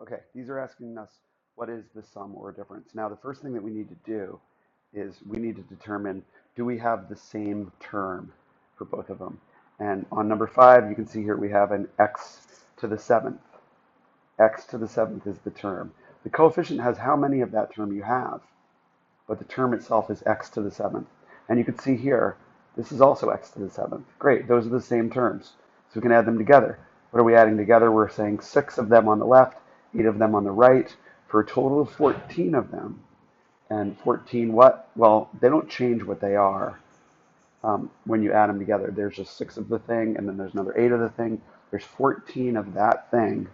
Okay, these are asking us what is the sum or difference. Now, the first thing that we need to do is we need to determine, do we have the same term for both of them? And on number 5, you can see here we have an x to the 7th. X to the 7th is the term. The coefficient has how many of that term you have, but the term itself is x to the 7th. And you can see here, this is also x to the 7th. Great, those are the same terms. So we can add them together. What are we adding together? We're saying 6 of them on the left, 8 of them on the right, for a total of 14 of them. And 14 what? Well, they don't change what they are when you add them together. There's just 6 of the thing, and then there's another 8 of the thing. There's 14 of that thing.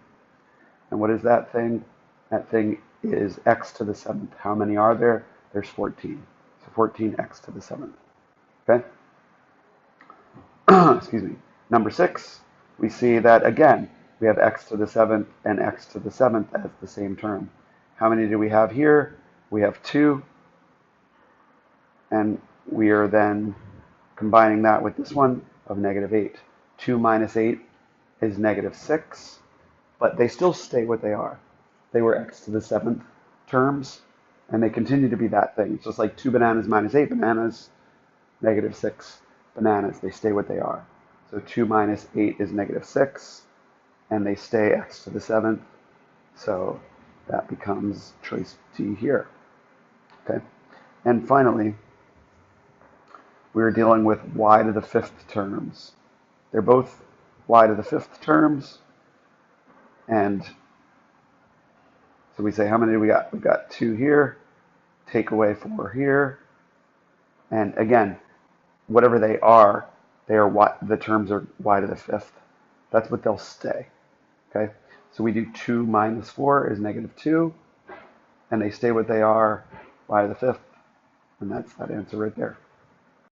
And what is that thing? That thing is x to the 7th. How many are there? There's 14. So 14x to the 7th. Okay? Excuse me. Number 6, we see that again, we have x to the 7th and x to the 7th as the same term. How many do we have here? We have 2. And we are then combining that with this one of negative 8. 2 minus 8 is negative 6. But they still stay what they are. They were x to the 7th terms, and they continue to be that thing. It's just like 2 bananas minus 8 bananas, negative 6 bananas. They stay what they are. So 2 minus 8 is negative 6, and they stay x to the 7th. So that becomes choice D here. Okay. And finally, we're dealing with y to the 5th terms. They're both y to the 5th terms. And so we say, how many do we got? We've got 2 here, take away 4 here. And again, whatever they are y, the terms are y to the 5th. That's what they'll stay. Okay? So we do 2 minus 4 is negative 2. And they stay what they are, y to the 5th. And that's that answer right there.